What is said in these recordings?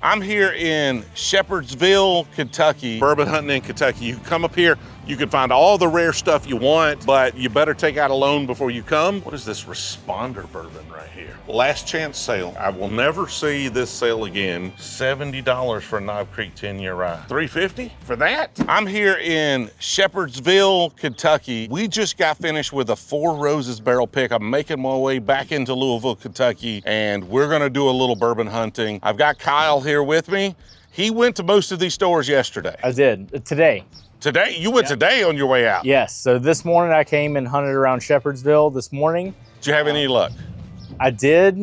I'm here in Shepherdsville, Kentucky, bourbon hunting in Kentucky. You can come up here, you can find all the rare stuff you want, but you better take out a loan before you come. What is this Responder bourbon right here? Last chance sale. I will never see this sale again. $70 for a Knob Creek 10-year rye. $350 for that? I'm here in Shepherdsville, Kentucky. We just got finished with a Four Roses barrel pick. I'm making my way back into Louisville, Kentucky, and we're gonna do a little bourbon hunting. I've got Kyle here with me. He went to most of these stores yesterday. I did, today. Today? You went today on your way out? Yes, so this morning I came and hunted around Shepherdsville this morning. Did you have any luck? I did,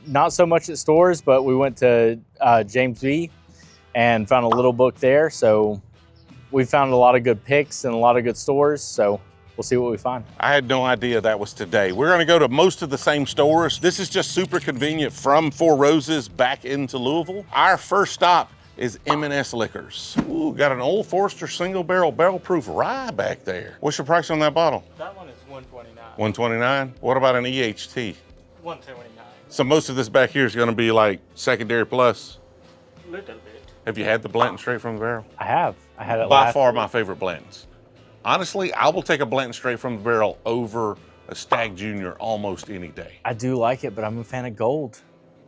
not so much at stores, but we went to James B and found a little book there. So we found a lot of good picks and a lot of good stores. So we'll see what we find. I had no idea that was today. We're gonna go to most of the same stores. This is just super convenient from Four Roses back into Louisville. Our first stop is M&S Liquors. Ooh, got an Old Forester single barrel proof rye back there. What's your price on that bottle? That one is $129. $129? What about an EHT? $179. So most of this back here is gonna be like secondary plus? Little bit. Have you had the Blanton straight from the barrel? I have. I had it By far my favorite Blantons. Honestly, I will take a Blanton straight from the barrel over a Stag Junior almost any day. I do like it, but I'm a fan of gold.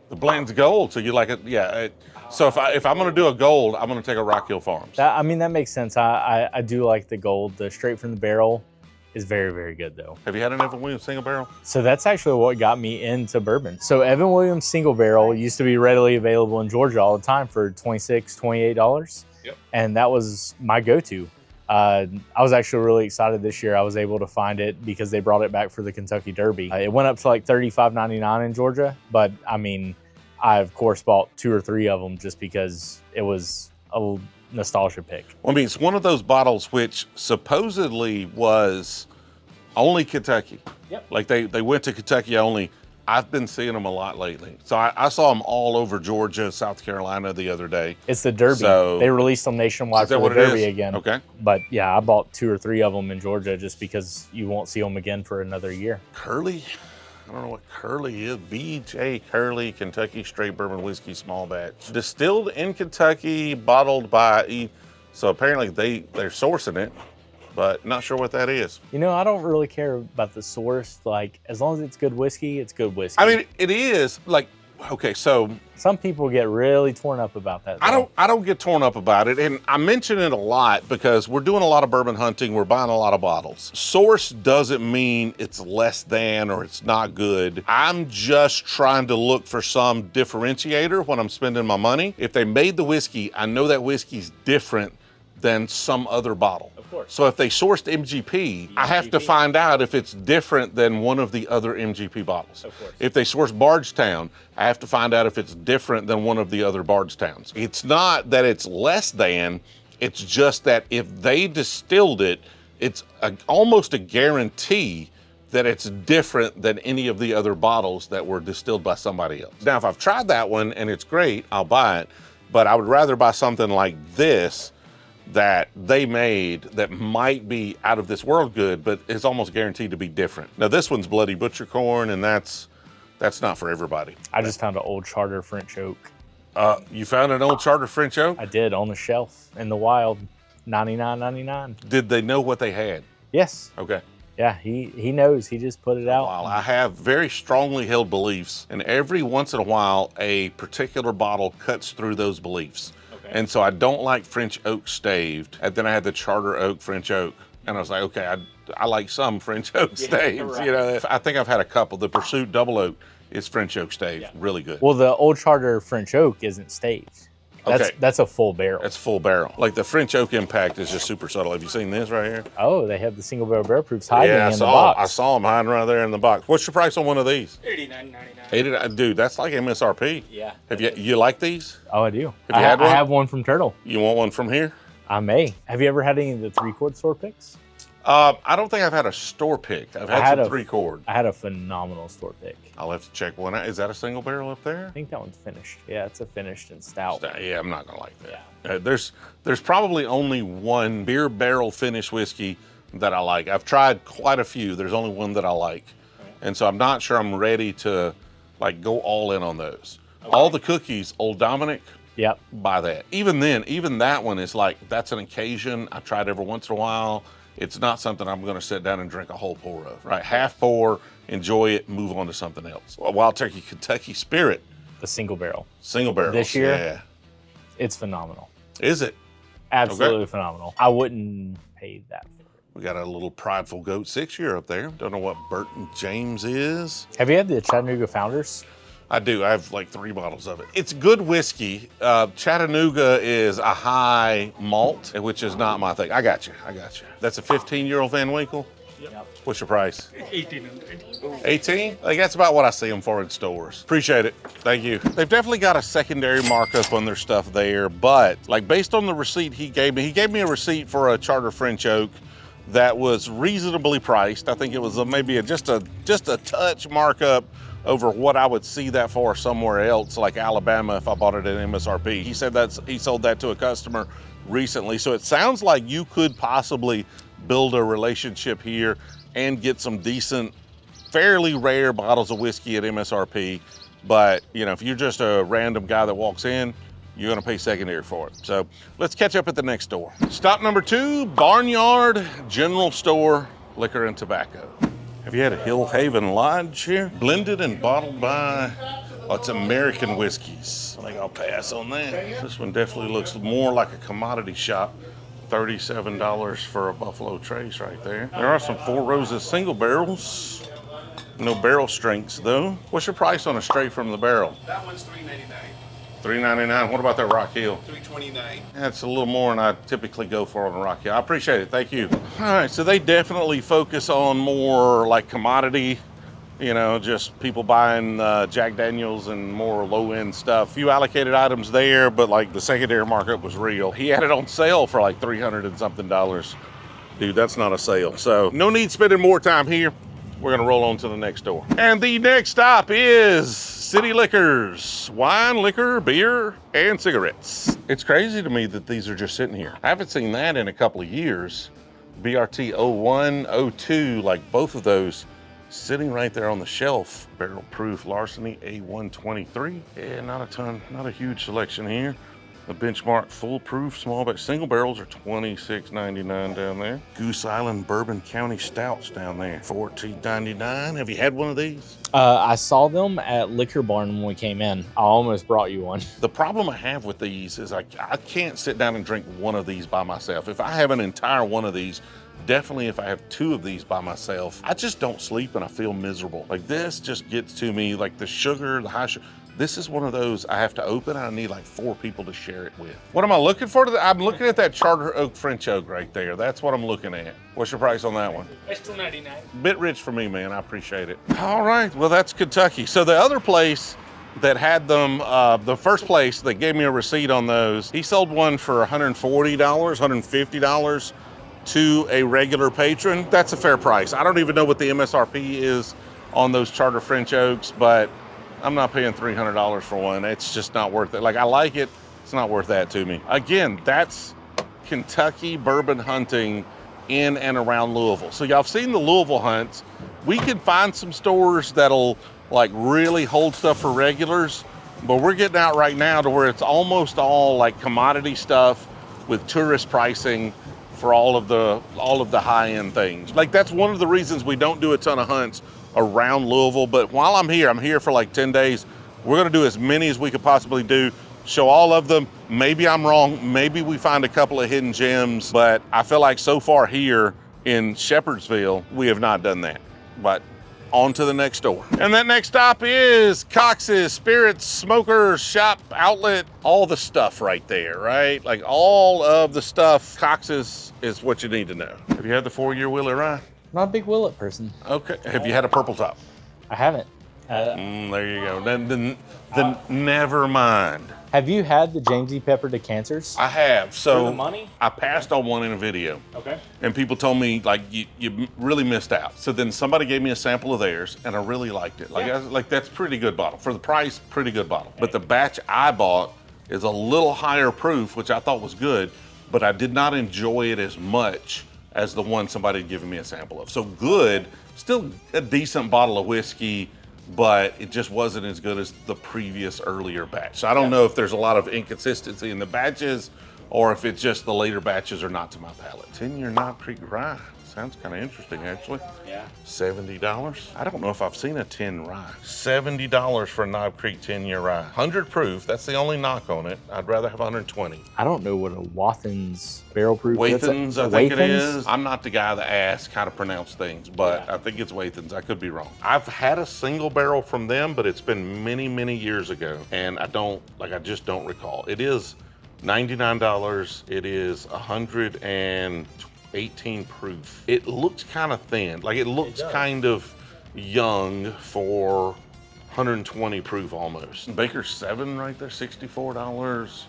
The Blanton's gold, so you like it, yeah. So if I'm gonna do a gold, I'm gonna take a Rock Hill Farms. I mean, that makes sense. I do like the gold. The straight from the barrel is very, very good though. Have you had an Evan Williams single barrel? So that's actually what got me into bourbon. So Evan Williams single barrel used to be readily available in Georgia all the time for $26, $28. Yep. And that was my go-to. I was actually really excited this year. I was able to find it because they brought it back for the Kentucky Derby. It went up to like $35.99 in Georgia, but I mean, I of course bought 2 or 3 of them just because it was a nostalgia pick. Well, I mean, it's one of those bottles which supposedly was only Kentucky. Yep. Like they went to Kentucky only. I've been seeing them a lot lately. So I saw them all over Georgia, South Carolina the other day. It's the Derby. So, they released them nationwide for the Derby again. Okay. But yeah, I bought 2 or 3 of them in Georgia just because you won't see them again for another year. Curly? I don't know what Curly is. BJ Curly, Kentucky Straight Bourbon Whiskey Small Batch. Distilled in Kentucky, bottled by E. So apparently they're sourcing it, but not sure what that is. You know, I don't really care about the source. Like, as long as it's good whiskey, it's good whiskey. I mean, it is like, okay, so some people get really torn up about that. Though. I don't get torn up about it, and I mention it a lot because we're doing a lot of bourbon hunting. We're buying a lot of bottles. Source doesn't mean it's less than or it's not good. I'm just trying to look for some differentiator when I'm spending my money. If they made the whiskey, I know that whiskey's different than some other bottle. Of course. So if they sourced MGP, I have to find out if it's different than one of the other MGP bottles. Of course. If they source Bardstown, I have to find out if it's different than one of the other Bardstowns. It's not that it's less than, it's just that if they distilled it, it's almost a guarantee that it's different than any of the other bottles that were distilled by somebody else. Now, if I've tried that one and it's great, I'll buy it, but I would rather buy something like this that they made that might be out of this world good, but is almost guaranteed to be different. Now this one's Bloody Butcher Corn, and that's not for everybody. I just found an old Charter French Oak. You found an old Charter French Oak? I did, on the shelf in the wild, $99.99. Did they know what they had? Yes. Okay. Yeah, he knows. He just put it out. While I have very strongly held beliefs, and every once in a while, a particular bottle cuts through those beliefs. And so I don't like French Oak staved. And then I had the Charter Oak French Oak. And I was like, okay, I like some French Oak staves. Right. You know, I think I've had a couple. The Pursuit Double Oak is French Oak staved, really good. Well, the old Charter French Oak isn't staved. That's a full barrel. That's full barrel. Like the French Oak impact is just super subtle. Have you seen this right here? Oh, they have the single barrel proofs hiding in the box. I saw them hiding right there in the box. What's your price on one of these? $89.99. $89, dude, that's like MSRP. Yeah. Have you like these? Oh, I do. Have you had one? I have one from Turtle. You want one from here? I may. Have you ever had any of the 3-quart store picks? I don't think I've had a store pick. I've had some 3-quart. I had a phenomenal store pick. I'll have to check one out. Is that a single barrel up there? I think that one's finished. Yeah, it's a finished and stout. Yeah, I'm not gonna like that. Yeah. There's probably only one beer barrel finished whiskey that I like. I've tried quite a few. There's only one that I like. Okay. And so I'm not sure I'm ready to like go all in on those. Okay. All the cookies, Old Dominic, Yep. buy that. Even then, even that one is like, that's an occasion. I try it every once in a while. It's not something I'm gonna sit down and drink a whole pour of, right? Half pour, enjoy it, move on to something else. A Wild Turkey Kentucky Spirit. The single barrel. Single barrel. This year, yeah. It's phenomenal. Is it? Absolutely phenomenal. I wouldn't pay that for it. We got a little Prideful Goat 6-year up there. Don't know what Burton James is. Have you had the Chattanooga Founders? I do. I have like 3 bottles of it. It's good whiskey. Chattanooga is a high malt, which is not my thing. I got you. That's a 15-year-old Van Winkle? Yep. What's your price? 1800. 18? Like, that's about what I see them for in stores. Appreciate it. Thank you. They've definitely got a secondary markup on their stuff there, but like based on the receipt he gave me a receipt for a Charter French Oak that was reasonably priced. I think it was maybe just a touch markup over what I would see that for somewhere else, like Alabama, if I bought it at MSRP. He said he sold that to a customer recently. So it sounds like you could possibly build a relationship here and get some decent, fairly rare bottles of whiskey at MSRP. But you know, if you're just a random guy that walks in, you're gonna pay secondary for it. So let's catch up at the next store. Stop number 2, Barnyard General Store, Liquor and Tobacco. Have you had a Hill Haven Lodge here? Blended and bottled by, it's American whiskeys. I think I'll pass on that. This one definitely looks more like a commodity shop. $37 for a Buffalo Trace right there. There are some Four Roses single barrels. No barrel strengths though. What's your price on a straight from the barrel? That one's $3.99. $3.99. What about that Rock Hill? $3.29. That's a little more than I typically go for on a Rock Hill. I appreciate it. Thank you. All right, so they definitely focus on more like commodity, you know, just people buying Jack Daniels and more low-end stuff. Few allocated items there, but like the secondary markup was real. He had it on sale for like $300 and something. Dude, that's not a sale. So no need spending more time here. We're gonna roll on to the next door. And the next stop is City Liquors. Wine, liquor, beer, and cigarettes. It's crazy to me that these are just sitting here. I haven't seen that in a couple of years. BRT 01, 02, like both of those sitting right there on the shelf. Barrel Proof Larceny A123. Yeah, not a huge selection here. The Benchmark Full Proof Small Batch Single Barrels are $26.99 down there. Goose Island Bourbon County Stouts down there, $14.99. Have you had one of these? I saw them at Liquor Barn when we came in. I almost brought you one. The problem I have with these is I can't sit down and drink one of these by myself. If I have an entire one of these, definitely if I have 2 of these by myself, I just don't sleep and I feel miserable. Like this just gets to me, like the sugar, the high sugar. This is one of those I have to open. I need like 4 people to share it with. What am I looking for? I'm looking at that Charter Oak French Oak right there. That's what I'm looking at. What's your price on that one? That's $2.99. Bit rich for me, man. I appreciate it. All right, well, that's Kentucky. So the other place that had them, the first place that gave me a receipt on those, he sold one for $140, $150 to a regular patron. That's a fair price. I don't even know what the MSRP is on those Charter French Oaks, but I'm not paying $300 for one. It's just not worth it. Like, I like it. It's not worth that to me. Again, that's Kentucky bourbon hunting in and around Louisville. So y'all have seen the Louisville hunts. We can find some stores that'll like really hold stuff for regulars, but we're getting out right now to where it's almost all like commodity stuff with tourist pricing for all of the high-end things. Like, that's one of the reasons we don't do a ton of hunts around Louisville. But while I'm here for like 10 days. We're gonna do as many as we could possibly do, show all of them. Maybe I'm wrong, maybe we find a couple of hidden gems, but I feel like so far here in Shepherdsville, we have not done that. But on to the next door. And that next stop is Cox's Spirits, Smokers, Shop, Outlet, all the stuff right there, right? Like all of the stuff. Cox's is what you need to know. Have you had the 4-year Willie Rye? Not a big Willet person. Okay. Have you had a purple top? I haven't. There you go. Then never mind. Have you had the James E. Pepper decanters? I have. So For the money? I passed on one in a video. Okay. And people told me like you really missed out. So then somebody gave me a sample of theirs, and I really liked it. Like I was like, that's pretty good bottle for the price. Pretty good bottle. But the batch I bought is a little higher proof, which I thought was good, but I did not enjoy it as much as the one somebody had given me a sample of. So good, still a decent bottle of whiskey, but it just wasn't as good as the previous earlier batch. So I don't know if there's a lot of inconsistency in the batches or if it's just the later batches are not to my palate. 10-year Knob Creek Rye. Sounds kind of interesting, actually. Yeah. $70. I don't know if I've seen a 10 rye. $70 for a Knob Creek 10-year rye. 100 proof, that's the only knock on it. I'd rather have 120. I don't know what a Wathen's barrel proof is. Wathens, I think it is. I'm not the guy that asks how to pronounce things, but I think it's Wathens. I could be wrong. I've had a single barrel from them, but it's been many, many years ago, and I just don't recall. It is $99. It is 118 proof. It looks kind of thin. Like it looks kind of young for 120 proof almost. Baker's 7 right there, $64.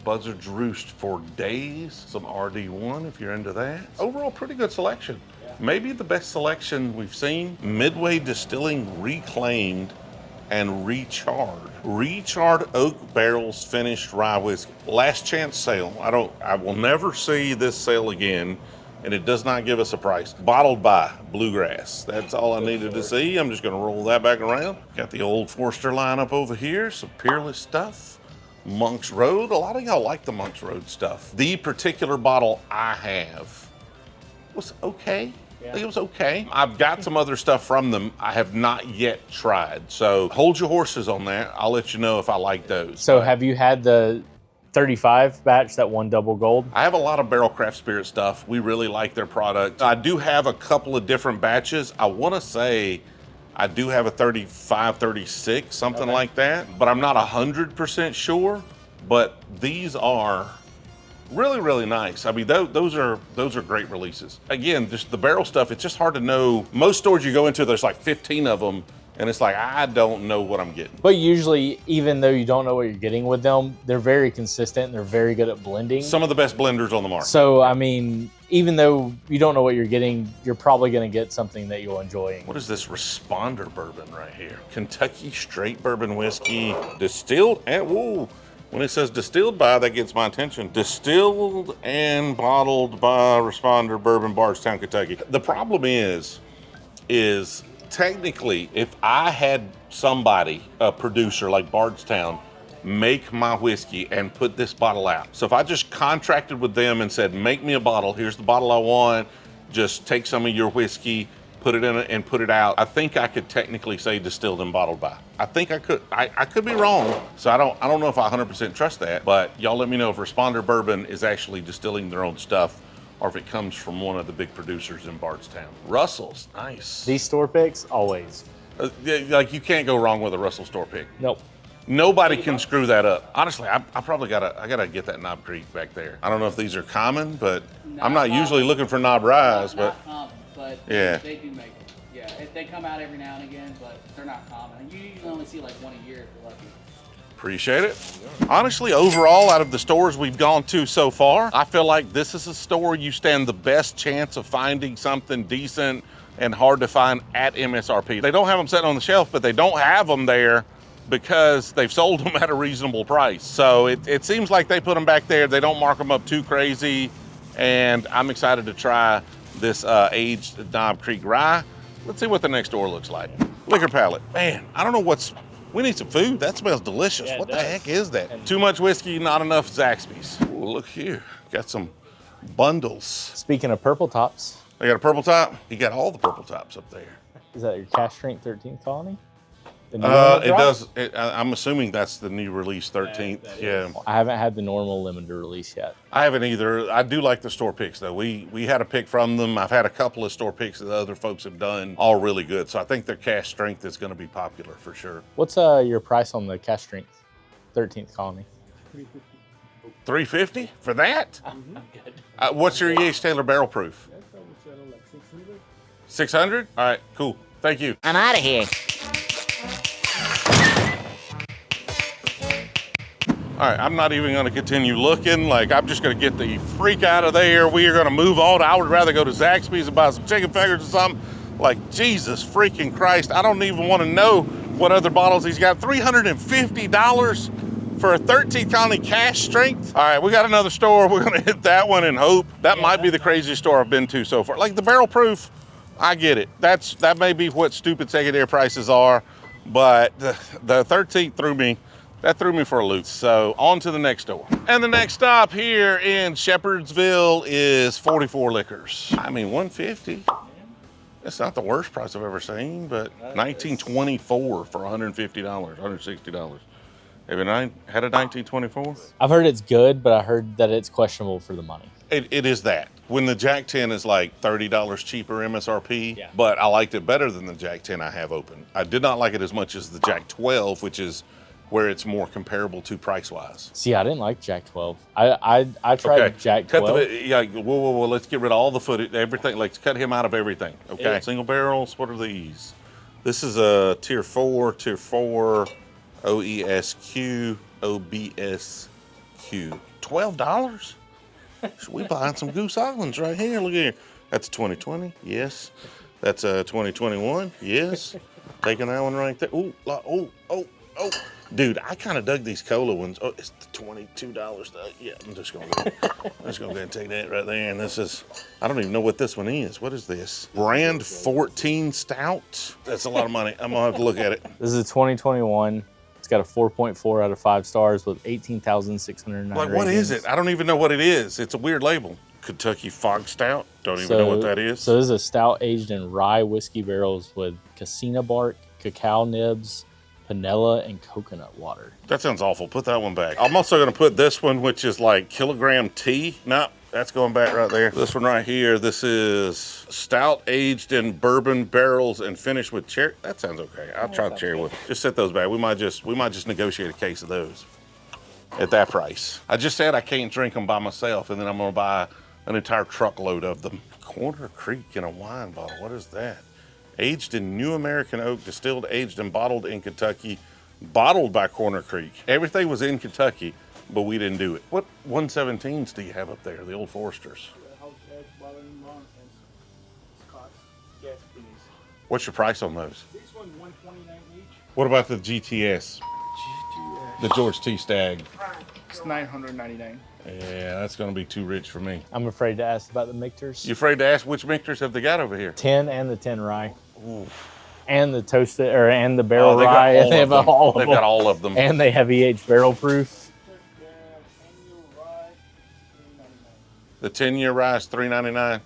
Buzzard's Roost for days. Some RD1 if you're into that. Overall, pretty good selection. Maybe the best selection we've seen. Midway Distilling Reclaimed and Recharred oak barrels finished rye whiskey. Last chance sale. I will never see this sale again, and it does not give us a price. Bottled by Bluegrass. That's all I needed to see. I'm just gonna roll that back around. Got the Old Forester lineup over here, some Peerless stuff. Monk's Road, a lot of y'all like the Monk's Road stuff. The particular bottle I have was okay. I think it was okay. I've got some other stuff from them I have not yet tried. So hold your horses on that. I'll let you know if I like those. So have you had the 35 batch that won double gold? I have a lot of Barrel Craft Spirit stuff. We really like their product. I do have a couple of different batches. I want to say I do have a 35, 36, something like that, but I'm not 100% sure. But these are really, really nice. I mean, those are great releases. Again, just the barrel stuff, it's just hard to know. Most stores you go into, there's like 15 of them, and it's like, I don't know what I'm getting. But usually, even though you don't know what you're getting with them, they're very consistent and they're very good at blending. Some of the best blenders on the market. So, I mean, even though you don't know what you're getting, you're probably going to get something that you'll enjoy. What is this Responder bourbon right here? Kentucky straight bourbon whiskey, distilled and, whoa, when it says distilled by, that gets my attention. Distilled and bottled by Responder Bourbon, Bardstown, Kentucky. The problem is technically, if I had somebody, a producer like Bardstown, make my whiskey and put this bottle out. So if I just contracted with them and said, make me a bottle, here's the bottle I want, just take some of your whiskey, put it in it and put it out, I think I could technically say distilled and bottled by. I think I could. I could be wrong, so I don't know if I 100% trust that, but y'all let me know if Responder Bourbon is actually distilling their own stuff or if it comes from one of the big producers in Bardstown. Russell's, nice. These store picks, always. Like you can't go wrong with a Russell store pick. Nope. Nobody can screw that up. Honestly, I probably gotta get that Knob Creek back there. I don't know if these are common, but I'm not usually looking for Knob Ryes, but Not common, but yeah. they do make them. Yeah, they come out every now and again, but they're not common. You usually only see like one a year if you're lucky. Appreciate it. Honestly, overall, out of the stores we've gone to so far, I feel like this is a store you stand the best chance of finding something decent and hard to find at MSRP. They don't have them sitting on the shelf, but they don't have them there because they've sold them at a reasonable price. So it seems like they put them back there. They don't mark them up too crazy. And I'm excited to try this aged Knob Creek Rye. Let's see what the next door looks like. Liquor Palate. Man, I don't know we need some food. That smells delicious. Yeah, what the heck is that? Too much whiskey, not enough Zaxby's. Ooh, look here. Got some bundles. Speaking of purple tops, They got a purple top? You got all the purple tops up there. is that your cash strength 13th colony? The new one that It dropped? does. I'm assuming that's the new release 13th. Yeah. I haven't had the normal limited release yet. I haven't either. I do like the store picks though. We had a pick from them. I've had a couple of store picks that other folks have done, all really good. So I think their cash strength is going to be popular for sure. What's your price on the cash strength 13th colony? $350 for that? I'm good. What's your E.H. Taylor barrel proof? 600? All right, cool. Thank you. I'm out of here. All right, I'm not even gonna continue looking. Like, I'm just gonna get the freak out of there. We are gonna move on. I would rather go to Zaxby's and buy some chicken fingers or something. Like, Jesus freaking Christ. I don't even wanna know what other bottles he's got. $350 for a 13 colony cash strength. All right, we got another store. We're gonna hit that one and hope. That might be the craziest store I've been to so far. Like the barrel proof, I get it. That may be what stupid secondary prices are. But the 13th threw me for a loop. So on to the next store. And the next stop here in Shepherdsville is 44 Liquors. I mean, $150. That's not the worst price I've ever seen, but $19.24 for $150, $160. Have you had a 1924? I've heard it's good, but I heard that it's questionable for the money. It is that. When the Jack 10 is like $30 cheaper MSRP, Yeah. but I liked it better than the Jack 10 I have open. I did not like it as much as the Jack 12, which is where it's more comparable to price-wise. See, I didn't like Jack 12. I tried Jack 12. Yeah, whoa, let's get rid of all the footage, everything. Let's cut him out of everything, okay? Yeah. Single barrels, what are these? This is a tier 4, OESQ, OBSQ. $12? We buying some Goose Islands right here. Look here. That's 2020. Yes. That's 2021. Yes. Taking that one right there. Oh. Dude, I kind of dug these cola ones. Oh, it's the $22 though. Yeah, I'm just gonna go ahead and take that right there. And this is, I don't even know what this one is. What is this? Brand 14 Stout. That's a lot of money. I'm gonna have to look at it. This is a 2021. It's got a 4.4 out of 5 stars with 18,609 Like, what is it? I don't even know what it is. It's a weird label. Kentucky Fog Stout. Don't even know what that is. So this is a stout aged in rye whiskey barrels with cassia bark, cacao nibs, vanilla, and coconut water. That sounds awful. Put that one back. I'm also going to put this one, which is like kilogram tea. No, that's going back right there. This one right here, this is stout aged in bourbon barrels and finished with cherry. That sounds okay. I'll try the cherry one. Just set those back. We might just negotiate a case of those at that price. I just said I can't drink them by myself, and then I'm going to buy an entire truckload of them. Corner Creek in a wine bottle. What is that? Aged in New American Oak, distilled, aged, and bottled in Kentucky, bottled by Corner Creek. Everything was in Kentucky, but we didn't do it. What 117s do you have up there, the Old Foresters? What's your price on those? This one, $129 each. What about the GTS? The George T. Stagg. It's $999. Yeah, that's gonna be too rich for me. I'm afraid to ask about the mixers. You afraid to ask which mixers have they got over here? 10 and the 10 rye. Ooh. And the toasted, and the barrel they got rye. all And they of have them. all of They've them. got all of them. And they have EH barrel proof. The 10-year rye is $3.99.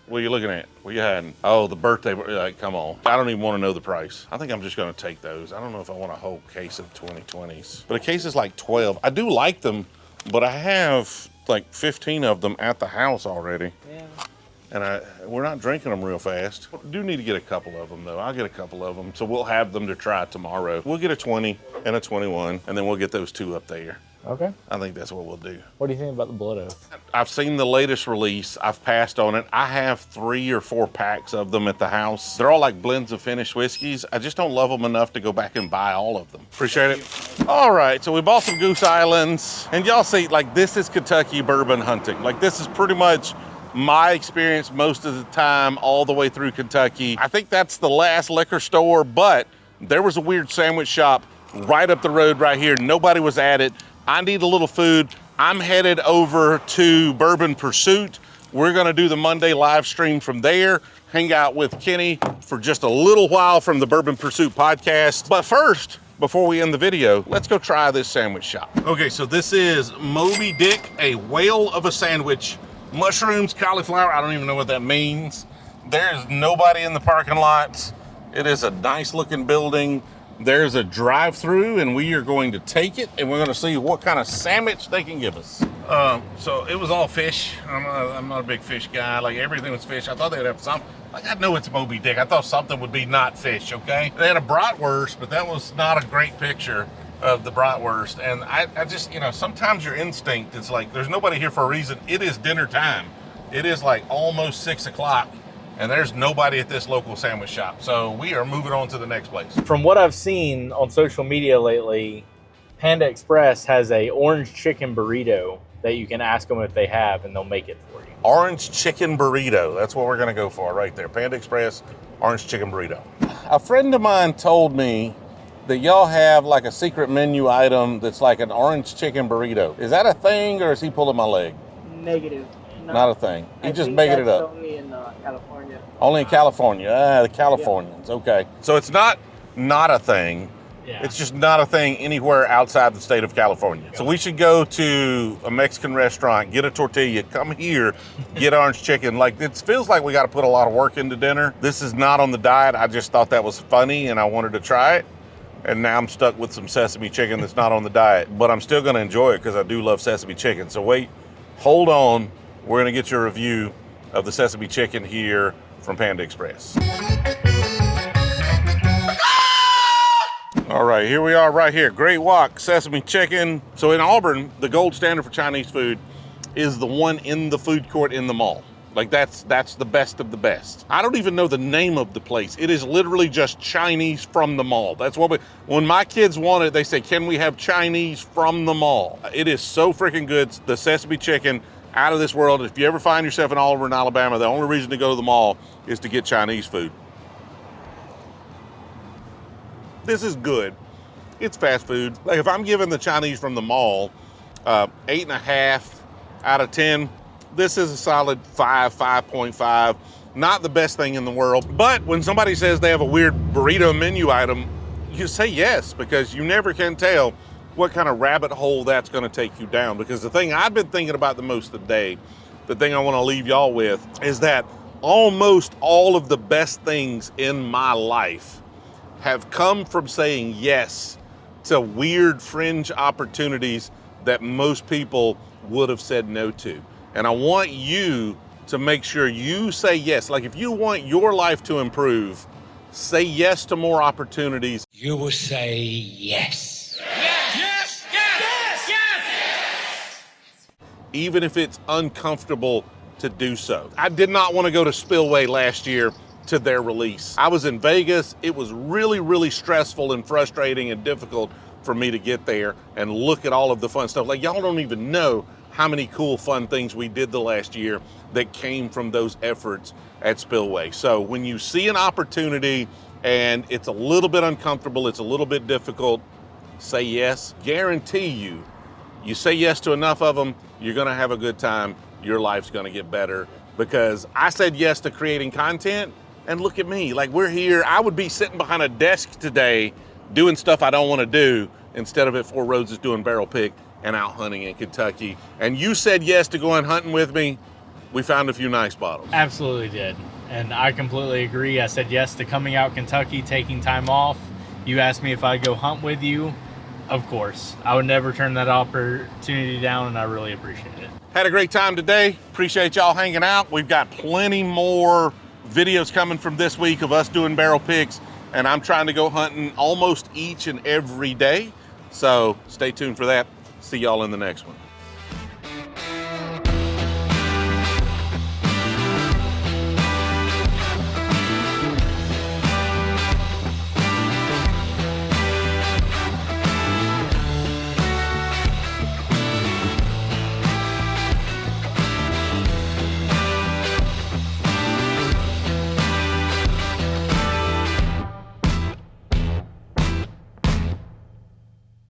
What are you looking at? What are you hiding? Oh, the birthday. Like, come on. I don't even want to know the price. I think I'm just going to take those. I don't know if I want a whole case of 2020s. But a case is like 12. I do like them, but I have like 15 of them at the house already. Yeah. And we're not drinking them real fast. I do need to get a couple of them, though. I'll get a couple of them. So we'll have them to try tomorrow. We'll get a 20 and a 21, and then we'll get those two up there. Okay. I think that's what we'll do. What do you think about the Blood Oath? I've seen the latest release. I've passed on it. I have 3 or 4 packs of them at the house. They're all like blends of finished whiskeys. I just don't love them enough to go back and buy all of them. Appreciate it. All right, so we bought some Goose Islands. And y'all see, like, this is Kentucky bourbon hunting. Like, this is pretty much my experience most of the time all the way through Kentucky. I think that's the last liquor store, but there was a weird sandwich shop right up the road right here. Nobody was at it. I need a little food. I'm headed over to Bourbon Pursuit. We're gonna do the Monday live stream from there, hang out with Kenny for just a little while from the Bourbon Pursuit podcast. But first, before we end the video, let's go try this sandwich shop. Okay, so this is Moby Dick, a whale of a sandwich. Mushrooms, cauliflower, I don't even know what that means. There's nobody in the parking lots. It is a nice looking building. There's a drive-through, and we are going to take it, and we're going to see what kind of sandwich they can give us. So it was all fish. I'm not a big fish guy. Like, everything was fish. I thought they would have something. Like, I know it's Moby Dick. I thought something would be not fish, okay? They had a bratwurst, but that was not a great picture of the bratwurst. And I just, you know, sometimes your instinct is like, there's nobody here for a reason. It is dinner time. It is like almost 6 o'clock. And there's nobody at this local sandwich shop. So we are moving on to the next place. From what I've seen on social media lately, Panda Express has a orange chicken burrito that you can ask them if they have, and they'll make it for you. Orange chicken burrito. That's what we're gonna go for right there. Panda Express, orange chicken burrito. A friend of mine told me that y'all have like a secret menu item that's like an orange chicken burrito. Is that a thing, or is he pulling my leg? Negative. Not a thing. He I just think making it that's up. Only in California. Only in California. The Californians. Okay. So it's not not a thing. Yeah. It's just not a thing anywhere outside the state of California. So we should go to a Mexican restaurant, get a tortilla, come here, get orange chicken. Like, it feels like we got to put a lot of work into dinner. This is not on the diet. I just thought that was funny and I wanted to try it. And now I'm stuck with some sesame chicken that's not on the diet, but I'm still going to enjoy it because I do love sesame chicken. So wait, hold on. We're going to get your review of the sesame chicken here from Panda Express. All right, here we are right here. Great Wok sesame chicken. So in Auburn, the gold standard for Chinese food is the one in the food court in the mall. Like that's the best of the best. I don't even know the name of the place. It is literally just Chinese from the mall. That's what when my kids want it, they say, can we have Chinese from the mall? It is so freaking good. The sesame chicken, out of this world. If you ever find yourself in Auburn, Alabama, the only reason to go to the mall is to get Chinese food. This is good. It's fast food. Like if I'm giving the Chinese from the mall 8.5 out of 10, this is a solid 5.5. Not the best thing in the world. But when somebody says they have a weird burrito menu item, you say yes, because you never can tell what kind of rabbit hole that's going to take you down. Because the thing I've been thinking about the most today, the thing I want to leave y'all with, is that almost all of the best things in my life have come from saying yes to weird fringe opportunities that most people would have said no to. And I want you to make sure you say yes. Like if you want your life to improve, say yes to more opportunities. You will say yes. Yes! Yes! Yes! Yes! Yes! Even if it's uncomfortable to do so. I did not want to go to Spillway last year to their release. I was in Vegas. It was really, really stressful and frustrating and difficult for me to get there and look at all of the fun stuff. Like y'all don't even know how many cool, fun things we did the last year that came from those efforts at Spillway. So when you see an opportunity and it's a little bit uncomfortable, it's a little bit difficult, say yes. Guarantee you say yes to enough of them, you're gonna have a good time, your life's gonna get better. Because I said yes to creating content, and look at me, like we're here. I would be sitting behind a desk today doing stuff I don't wanna do instead of at Four Roses doing barrel pick and out hunting in Kentucky. And you said yes to going hunting with me. We found a few nice bottles. Absolutely did. And I completely agree. I said yes to coming out Kentucky, taking time off. You asked me if I'd go hunt with you. Of course. I would never turn that opportunity down, and I really appreciate it. Had a great time today. Appreciate y'all hanging out. We've got plenty more videos coming from this week of us doing barrel picks, and I'm trying to go hunting almost each and every day. So stay tuned for that. See y'all in the next one.